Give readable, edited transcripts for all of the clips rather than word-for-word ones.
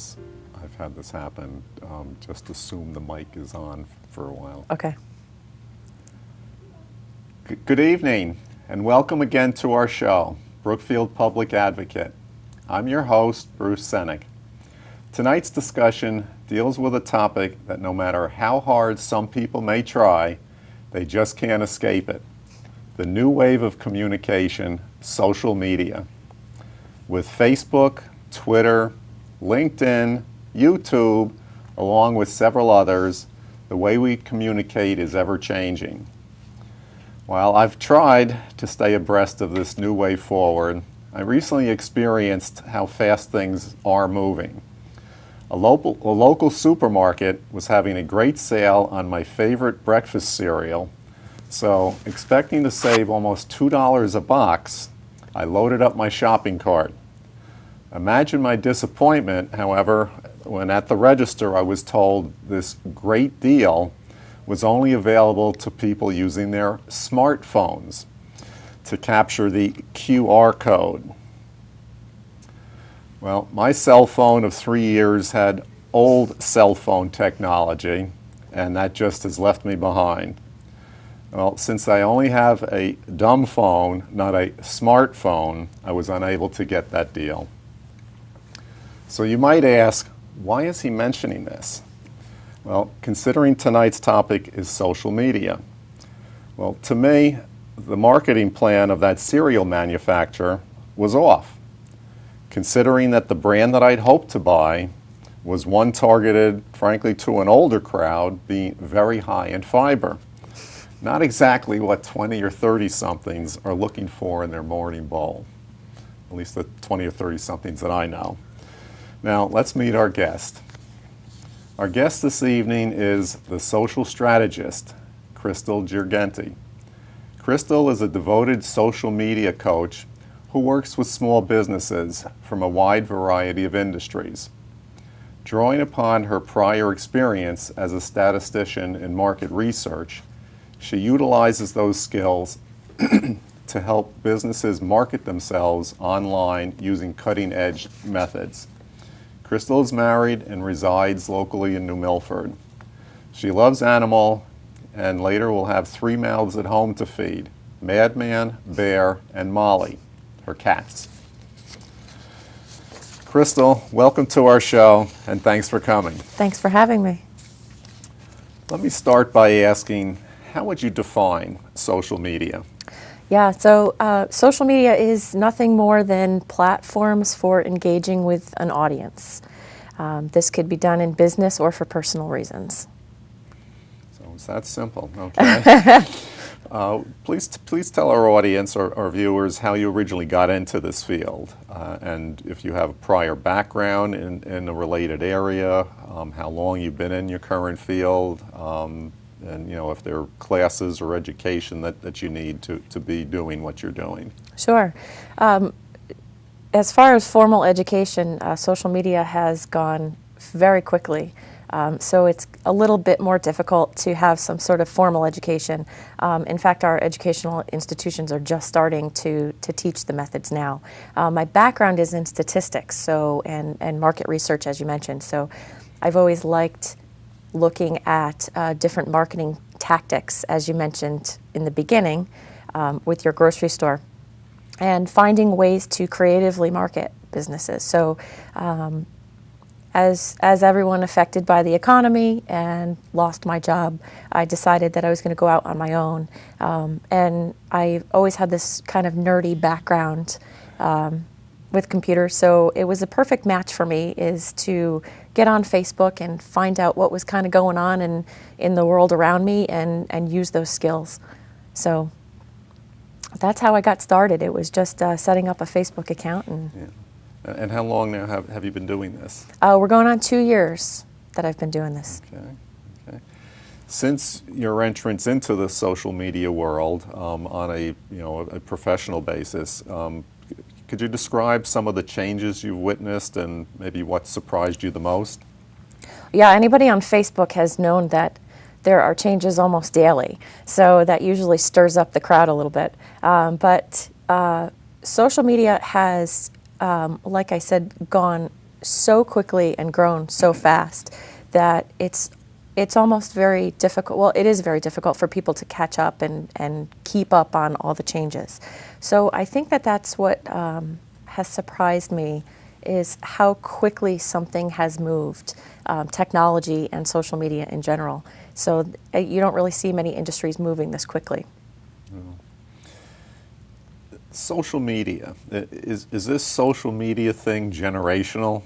because I've had this happen. Just assume the mic is on for a while. Okay. Good evening, and welcome again to our show, Brookfield Public Advocate. I'm your host, Bruce Senig. Tonight's discussion deals with a topic that no matter how hard some people may try, they just can't escape it. The new wave of communication, social media. With Facebook, Twitter, LinkedIn, YouTube, along with several others, the way we communicate is ever changing. While I've tried to stay abreast of this new way forward, I recently experienced how fast things are moving. A local supermarket was having a great sale on my favorite breakfast cereal, so expecting to save almost $2 a box, I loaded up my shopping cart. Imagine my disappointment, however, when at the register I was told this great deal was only available to people using their smartphones to capture the QR code. Well, my cell phone of 3 years had old cell phone technology, and that just has left me behind. Well, since I only have a dumb phone, not a smartphone, I was unable to get that deal. So you might ask, why is he mentioning this? Well, considering tonight's topic is social media. Well, to me, the marketing plan of that cereal manufacturer was off, considering that the brand that I'd hoped to buy was one targeted, frankly, to an older crowd, being very high in fiber. Not exactly what 20 or 30-somethings are looking for in their morning bowl, at least the 20 or 30-somethings that I know. Now, let's meet our guest. Our guest this evening is the social strategist, Crystal Girgenti. Crystal is a devoted social media coach who works with small businesses from a wide variety of industries. Drawing upon her prior experience as a statistician in market research, she utilizes those skills to help businesses market themselves online using cutting-edge methods. Crystal is married and resides locally in New Milford. She loves animal and later will have 3 mouths at home to feed: Madman, Bear, and Molly, her cats. Crystal, welcome to our show, and thanks for coming. Thanks for having me. Let me start by asking, how would you define social media? Yeah, so social media is nothing more than platforms for engaging with an audience. This could be done in business or for personal reasons. So it's that simple, okay. Please tell our audience or viewers how you originally got into this field, and if you have a prior background in a related area, how long you've been in your current field, and if there are classes or education that you need to be doing what you're doing. Sure. As far as formal education, social media has gone very quickly. So it's a little bit more difficult to have some sort of formal education. In fact, our educational institutions are just starting to teach the methods now. My background is in statistics and market research, as you mentioned. So I've always liked looking at different marketing tactics, as you mentioned in the beginning, with your grocery store, and finding ways to creatively market businesses. So as everyone affected by the economy and lost my job, I decided that I was going to go out on my own. And I always had this kind of nerdy background with computers, so it was a perfect match for me is to get on Facebook and find out what was kind of going on in the world around me and use those skills. So that's how I got started. It was just setting up a Facebook account. And how long now have you been doing this? We're going on 2 years that I've been doing this. Okay. Since your entrance into the social media world on a professional basis, could you describe some of the changes you've witnessed and maybe what surprised you the most? Yeah, anybody on Facebook has known that there are changes almost daily, so that usually stirs up the crowd a little bit. But social media has, like I said, gone so quickly and grown so fast that it's almost very difficult. Well, it is very difficult for people to catch up and keep up on all the changes. So I think that that's what has surprised me, is how quickly something has moved, technology and social media in general. So you don't really see many industries moving this quickly. Social media, is this social media thing generational?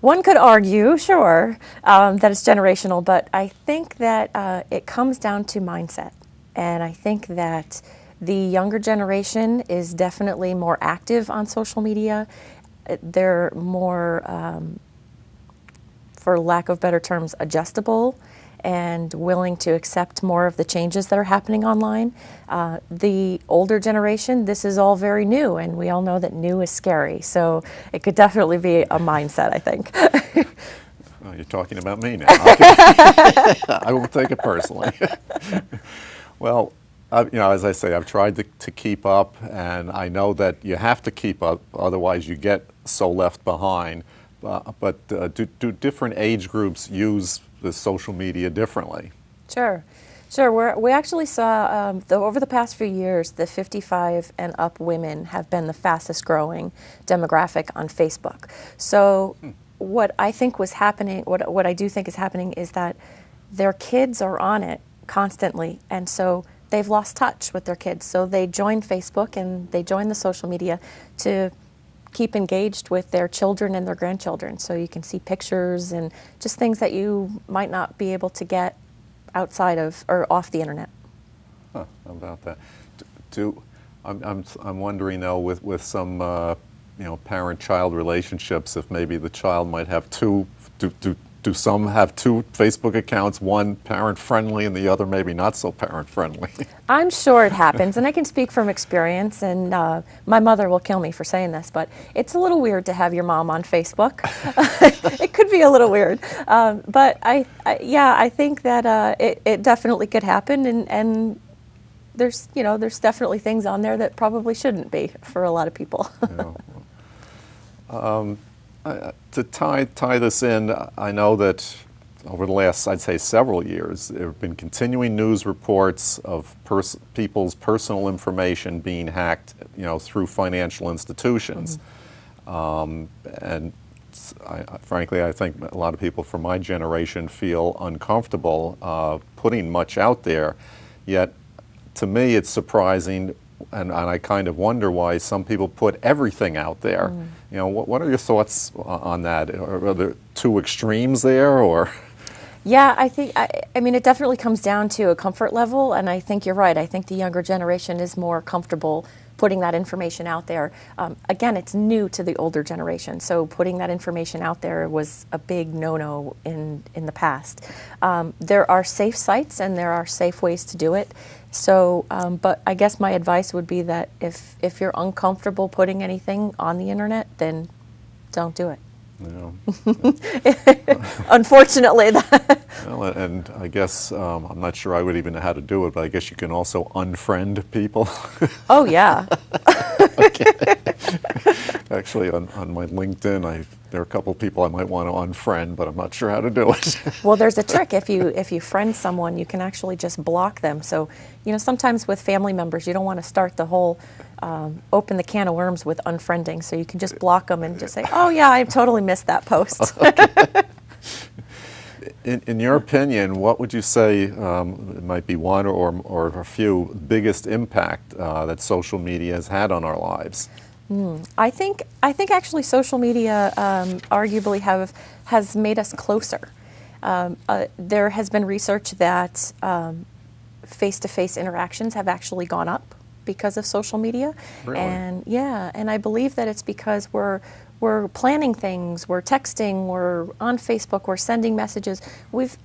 One could argue, sure, that it's generational, but I think that it comes down to mindset. And I think that the younger generation is definitely more active on social media. They're more, for lack of better terms, adjustable and willing to accept more of the changes that are happening online. The older generation, this is all very new, and we all know that new is scary. So it could definitely be a mindset, I think. Oh, you're talking about me now. I won't take it personally. Well, as I say, I've tried to keep up, and I know that you have to keep up, otherwise you get so left behind. But do different age groups use the social media differently? Sure. We actually saw, over the past few years, the 55 and up women have been the fastest growing demographic on Facebook. So what I think was happening, what I do think is happening, is that their kids are on it constantly, and so they've lost touch with their kids. So they joined Facebook and they joined the social media to keep engaged with their children and their grandchildren. So you can see pictures and just things that you might not be able to get outside of or off the internet. Huh, how about that? I'm wondering though, with some parent-child relationships, if maybe the child might have two. Do some have two Facebook accounts, one parent-friendly and the other maybe not so parent-friendly? I'm sure it happens, and I can speak from experience, and my mother will kill me for saying this, but it's a little weird to have your mom on Facebook. It could be a little weird, but I think that it definitely could happen, and there's definitely things on there that probably shouldn't be for a lot of people. To tie this in, I know that over the last, I'd say, several years, there have been continuing news reports of people's personal information being hacked, through financial institutions. And frankly, I think a lot of people from my generation feel uncomfortable putting much out there. Yet, to me, it's surprising, and I kind of wonder why some people put everything out there. What are your thoughts on that? Are there two extremes there, or? Yeah, I mean, it definitely comes down to a comfort level, and I think you're right. I think the younger generation is more comfortable putting that information out there. Again, it's new to the older generation, so putting that information out there was a big no-no in the past. There are safe sites and there are safe ways to do it. So, but I guess my advice would be that if you're uncomfortable putting anything on the internet, then don't do it. Unfortunately. Well, and I guess, I'm not sure I would even know how to do it, but I guess you can also unfriend people. Oh, yeah. Actually, on my LinkedIn, there are a couple of people I might want to unfriend, but I'm not sure how to do it. Well, there's a trick. If you friend someone, you can actually just block them. So, sometimes with family members, you don't want to start the whole open the can of worms with unfriending. So you can just block them and just say, "Oh yeah, I totally missed that post." In your opinion, what would you say it might be one or a few biggest impact that social media has had on our lives? I think actually social media arguably has made us closer. There has been research that face-to-face interactions have actually gone up because of social media. Really? And I believe that it's because we're planning things, we're texting, we're on Facebook, we're sending messages.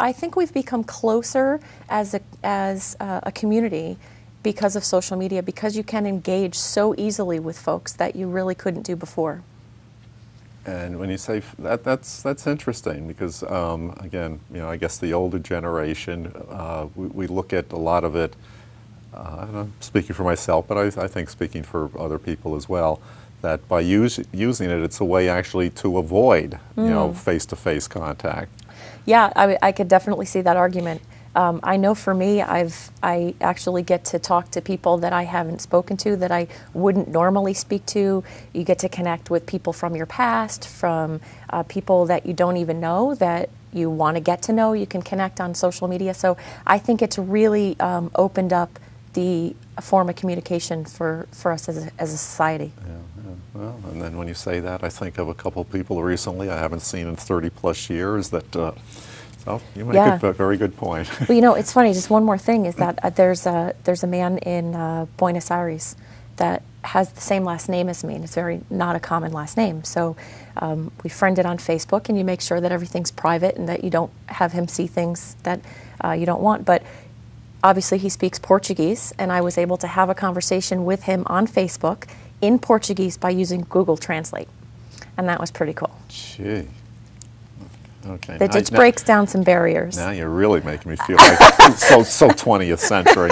I think we've become closer as a community because of social media, because you can engage so easily with folks that you really couldn't do before. And when you say that, that's interesting because, again, I guess the older generation, we look at a lot of it, I'm speaking for myself, but I think speaking for other people as well, that by using it, it's a way actually to avoid, you know, face-to-face contact. Yeah, I could definitely see that argument. I know for me, I actually get to talk to people that I haven't spoken to, that I wouldn't normally speak to. You get to connect with people from your past, from people that you don't even know, that you want to get to know. You can connect on social media. So I think it's really opened up the form of communication for us as a society. Yeah, yeah. Well, and then when you say that, I think of a couple of people recently I haven't seen in 30 plus years that, so you make a very good point. Well, you know, it's funny, just one more thing is that there's a man in Buenos Aires that has the same last name as me, and it's very not a common last name. So we friended on Facebook, and you make sure that everything's private and that you don't have him see things that you don't want. But obviously he speaks Portuguese, and I was able to have a conversation with him on Facebook in Portuguese by using Google Translate, and that was pretty cool. Gee. Okay. That just breaks down some barriers. Now you're really making me feel like so 20th century.